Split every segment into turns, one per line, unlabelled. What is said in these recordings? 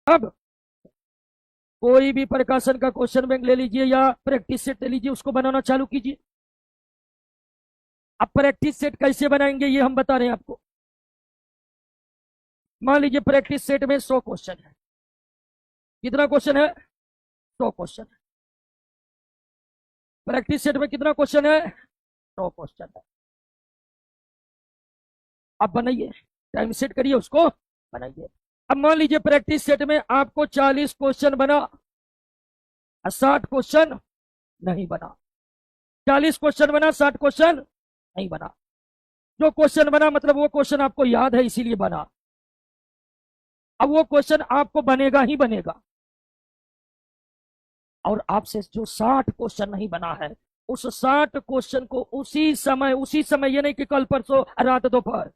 अब कोई भी प्रकाशन का क्वेश्चन बैंक ले लीजिए या प्रैक्टिस सेट ले लीजिए, उसको बनाना चालू कीजिए। अब प्रैक्टिस सेट कैसे बनाएंगे ये हम बता रहे हैं आपको। मान लीजिए प्रैक्टिस सेट में 100 क्वेश्चन है। कितना क्वेश्चन है? 100 क्वेश्चन है। प्रैक्टिस सेट में कितना क्वेश्चन है? 100 क्वेश्चन है। अब बनाइए, टाइम सेट करिए, उसको बनाइए। अब मान लीजिए प्रैक्टिस सेट में आपको 40 क्वेश्चन बना, 60 क्वेश्चन नहीं बना। 40 क्वेश्चन बना, 60 क्वेश्चन नहीं बना। जो क्वेश्चन बना मतलब वो क्वेश्चन आपको याद है इसीलिए बना। अब वो क्वेश्चन आपको बनेगा ही बनेगा। और आपसे जो 60 क्वेश्चन नहीं बना है, उस 60 क्वेश्चन को उसी समय ये नहीं कि कल परसों रात दोपहर,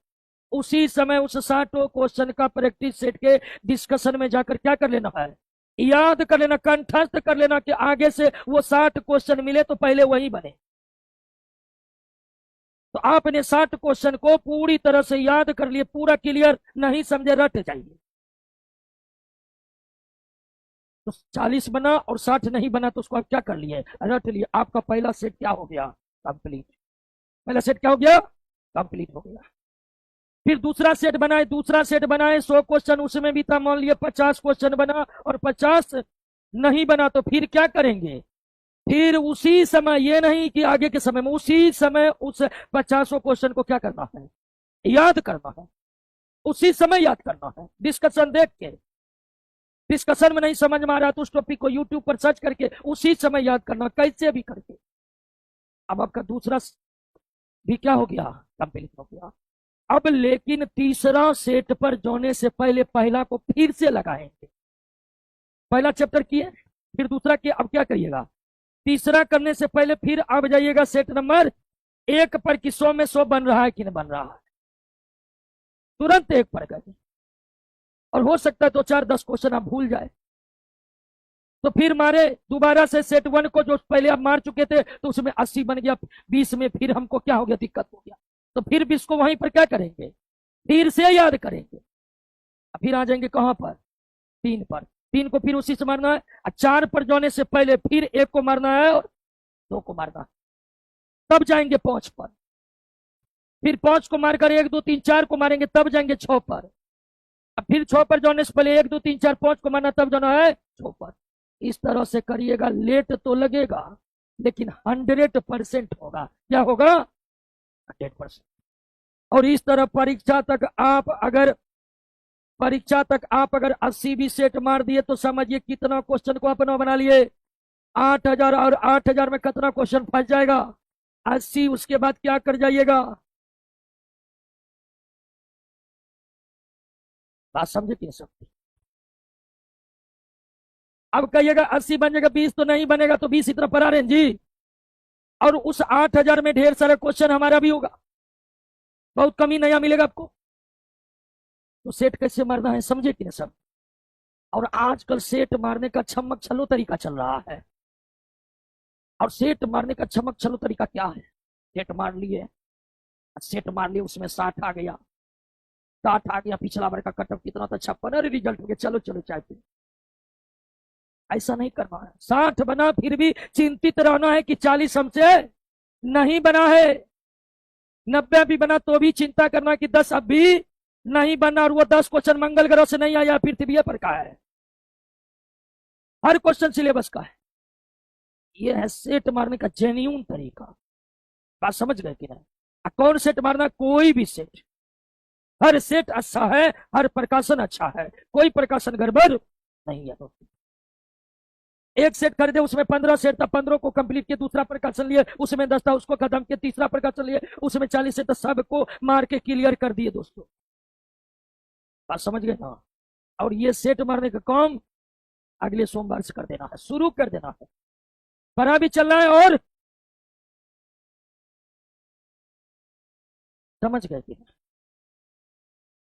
उसी समय उस 60 क्वेश्चन का प्रैक्टिस सेट के डिस्कशन में जाकर क्या कर लेना है? याद कर लेना, कंठस्थ कर लेना कि आगे से वो 60 क्वेश्चन मिले तो पहले वही बने। तो आपने 60 क्वेश्चन को पूरी तरह से याद कर लिए, पूरा क्लियर नहीं समझे रट जाइए। तो 40 बना और 60 नहीं बना तो उसको आप क्या कर लिए? रट लिए। आपका पहला सेट क्या हो गया? कंप्लीट। पहला सेट क्या हो गया? कंप्लीट हो गया। फिर दूसरा सेट बनाए, 100 क्वेश्चन उसमें भी था, मान लिया 50 क्वेश्चन बना और 50 नहीं बना, तो फिर क्या करेंगे? फिर उसी समय, ये नहीं कि आगे के समय में, उसी समय उस 50 क्वेश्चन को क्या करना है? याद करना है। उसी समय याद करना है, डिस्कशन देख के। डिस्कशन में नहीं समझ में आ रहा तो उस टॉपिक को यूट्यूब पर सर्च करके उसी समय याद करना, कैसे भी करके। अब आपका दूसरा भी क्या हो गया? कंप्लीट हो गया। अब लेकिन तीसरा सेट पर जाने से पहले पहला को फिर से लगाएंगे। पहला चैप्टर किए, फिर दूसरा किए, अब क्या करिएगा? तीसरा करने से पहले फिर अब जाइएगा सेट नंबर 1 पर कि 100 में 100 बन रहा है कि नहीं बन रहा है। तुरंत 1 पर गए। और हो सकता है तो 4-10 क्वेश्चन आप भूल जाए, तो फिर मारे दोबारा से सेट 1 को, जो पहले आप मार चुके थे तो उसमें 80 बन गया, 20 में फिर हमको क्या हो गया? दिक्कत हो गया। तो फिर 20 को वहीं पर क्या करेंगे? फिर से याद करेंगे। फिर आ जाएंगे कहां पर? 3 पर। 3 को फिर उसी से मारना है। 4 पर जाने से पहले फिर 1 को मारना है और 2 को मारना है। तब जाएंगे 5 पर। फिर 5 को मारकर 1 2 3 4 को मारेंगे, तब जाएंगे 6 पर। अब फिर 6 पर जाने से पहले 1 2 3 4 5 को मारना, तब जाना है 6 पर। इस तरह से करिएगा। लेट तो लगेगा लेकिन 100% होगा। क्या होगा? 100%। और इस तरह परीक्षा तक आप अगर 80 भी सेट मार दिए तो समझिए कितना क्वेश्चन को अपना बना लिए? 8000। और 8000 में कितना क्वेश्चन फंस जाएगा? 80। उसके बाद क्या कर जाइएगा? बात समझे कि नहीं समझे? अब कहिएगा 80 बन जाएगा, 20 तो नहीं बनेगा, तो 20 इतना पर आ रहे हैं जी। और उस 8000 में ढेर सारा क्वेश्चन हमारा भी होगा, बहुत कमी नया मिलेगा आपको। तो सेट कैसे मारना है समझे कि नहीं सब? और आजकल सेट मारने का छमक छलो तरीका चल रहा है। और सेट मारने का छमक छलो तरीका क्या है? सेट मार लिए, उसमें 60 आ गया, 60 आ गया, पिछला बार का कटअप कितना था? 56। अरे रिजल्ट हो गया, चलो चलो चाय पी। ऐसा नहीं करना है। 60 बना फिर भी चिंतित रहना है कि 40 हमसे नहीं बना है। 90 भी बना तो भी चिंता करना कि 10 अब भी नहीं बना, और वो 10 क्वेश्चन मंगल ग्रह से नहीं आया, पृथ्वी पर का है। हर क्वेश्चन सिलेबस का है। ये है सेट मारने का जेन्यून तरीका। बात समझ गए कि नहीं? कौन सेट मारना? कोई भी सेट। हर सेट अच्छा है, हर प्रकाशन अच्छा है, कोई प्रकाशन गड़बड़ नहीं है। एक सेट खरीदे, उसमें 15 सेट था, 15 को कंप्लीट किए, दूसरा प्रकाशन लिए, उसमें 10 था, उसको खत्म किए, तीसरा प्रकाशन लिए, उसमें 40 सेट था, सबको मार के क्लियर कर दिए दोस्तों। बात समझ गए ना? और ये सेट मारने का काम अगले सोमवार से कर देना है, शुरू कर देना है। पढ़ा भी चल रहा है और समझ गए कि